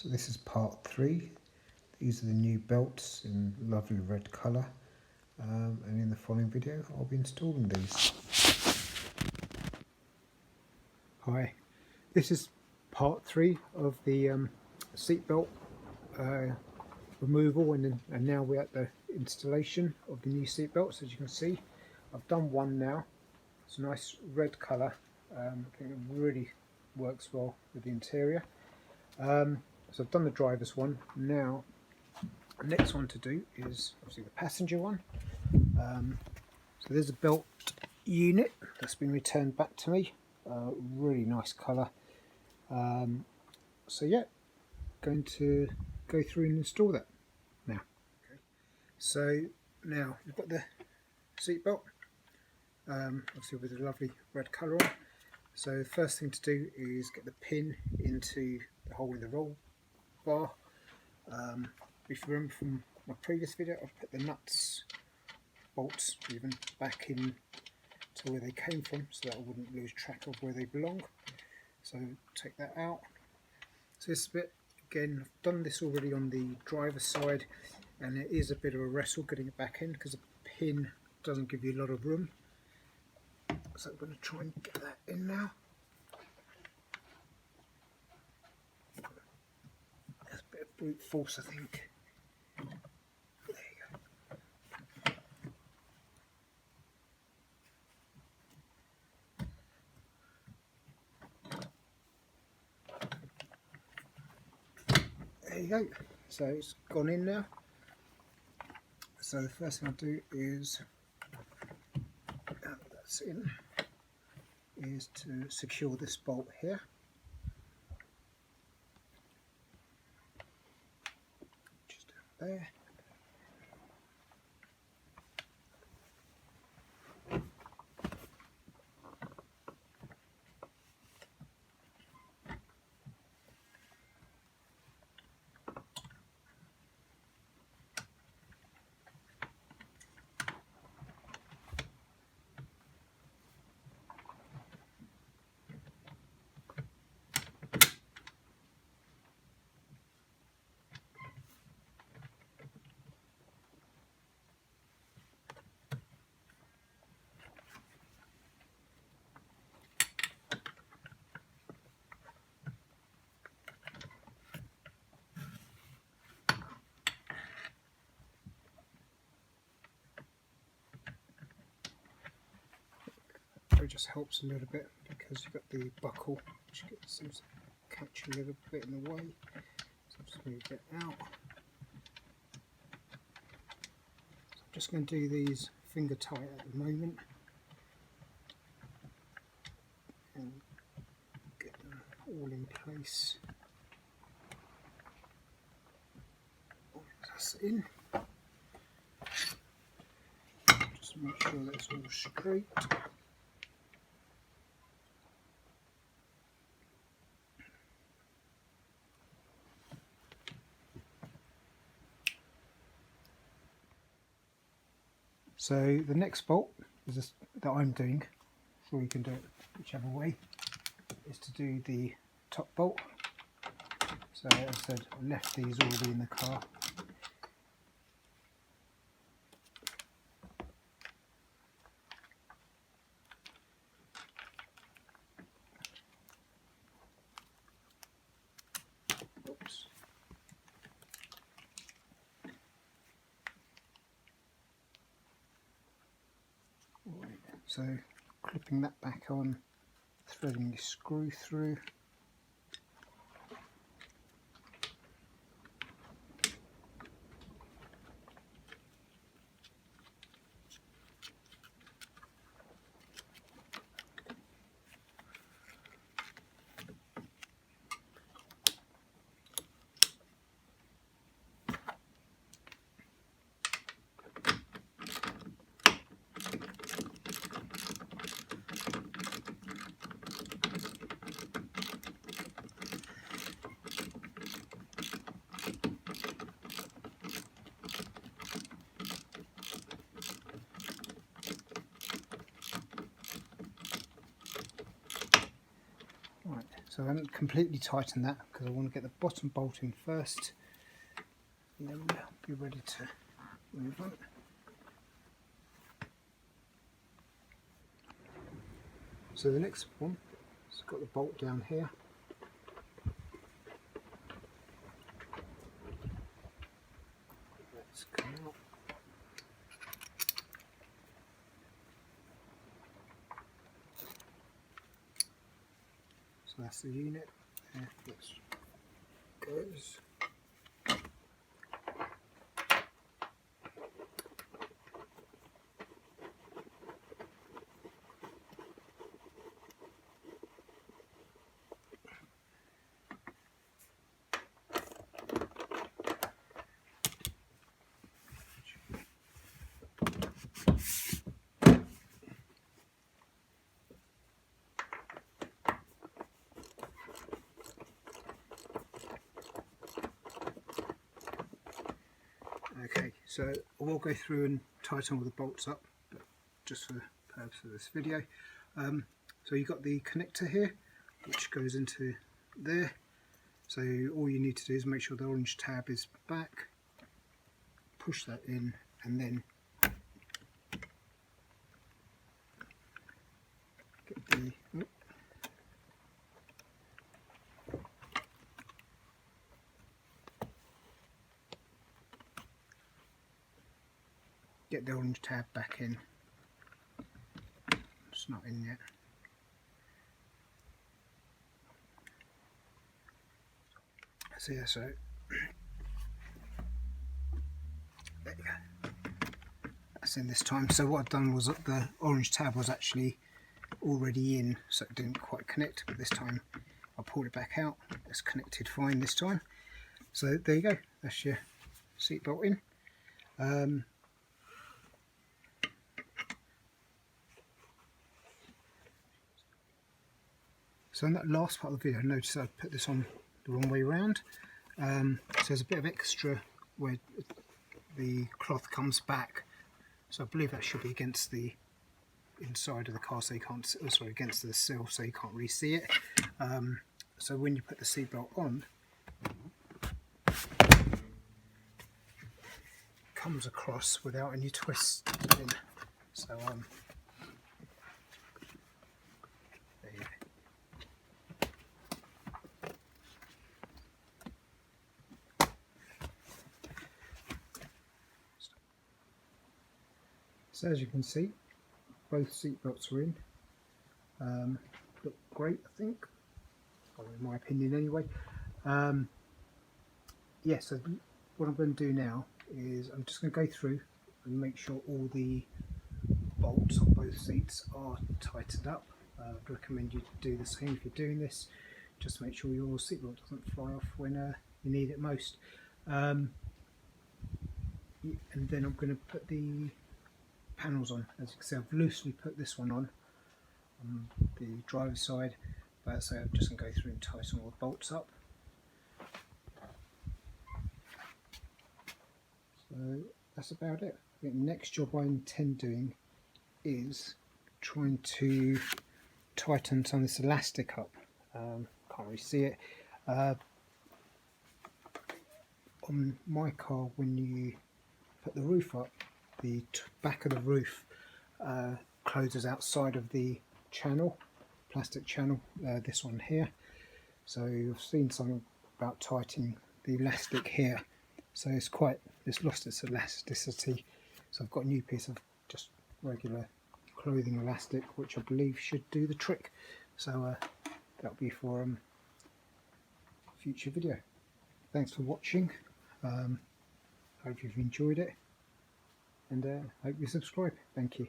So this is part 3. These are the new belts in lovely red colour, and in the following video I'll be installing these. Hi, this is part 3 of the seatbelt removal, and now we're at the installation of the new seatbelts. As you can see, I've done one now. It's a nice red colour. I think it really works well with the interior. So I've done the driver's one. Now the next one to do is obviously the passenger one. So there's a belt unit that's been returned back to me. Really nice colour. So yeah, going to go through and install that now. Okay. So now we've got the seat belt, obviously with a lovely red colour on. So the first thing to do is get the pin into the hole in the roll bar. If you remember from my previous video, I've put the nuts, bolts even back in to where they came from, so that I wouldn't lose track of where they belong. So take that out. So this bit, again, I've done this already on the driver's side, and it is a bit of a wrestle getting it back in because the pin doesn't give you a lot of room. So I'm going to try and get that in now. That's a bit of brute force, I think. There you go. There you go. So it's gone in now. So the first thing I'll do is, now that that's in, is to secure this bolt here. Just down there. It just helps a little bit because you've got the buckle which seems to catch a little bit in the way. So I'll just move it out. So I'm just going to do these finger tight at the moment and get them all in place. That's in. Just make sure that it's all straight. So the next bolt is this, that I'm doing, so you can do it whichever way, is to do the top bolt. So as I said, I left these already in the car. Oops. So clipping that back on, threading the screw through. So I haven't completely tightened that because I want to get the bottom bolt in first, and then we'll be ready to move on. So the next one, it's got the bolt down here. Let's come out. So that's the unit. There it goes. Okay, so I will go through and tighten all the bolts up, but just for the purpose of this video. So you've got the connector here, which goes into there. So all you need to do is make sure the orange tab is back, push that in, and then get the orange tab back in. It's not in yet. So yeah, so there you go. That's in this time. So what I've done was that the orange tab was actually already in, so it didn't quite connect, but this time I pulled it back out. It's connected fine this time. So there you go. That's your seatbelt in. So in that last part of the video, I noticed I put this on the wrong way around. So there's a bit of extra where the cloth comes back. So I believe that should be against the inside of the car, so you can't, oh, sorry, against the sill, so you can't really see it. So when you put the seatbelt on, it comes across without any twist in. So there you go. So as you can see, both seat belts are in. Look great, I think, well, in my opinion anyway. Yeah, so what I'm going to do now is I'm just going to go through and make sure all the bolts on both seats are tightened up. I'd recommend you to do the same if you're doing this, just to make sure your seatbelt doesn't fly off when you need it most. And then I'm going to put the panels on. As you can see, I've loosely put this one on the driver's side, but so I'm just going to go through and tighten all the bolts up. So that's about it. I think the next job I intend doing is trying to tighten some of this elastic up. Can't really see it. On my car, when you put the roof up, the back of the roof closes outside of the channel, plastic channel, this one here. So I've seen something about tightening the elastic here. So it's lost its elasticity. So I've got a new piece of just regular clothing elastic, which I believe should do the trick. So that'll be for a future video. Thanks for watching. Hope you've enjoyed it, and hope you subscribe. Thank you.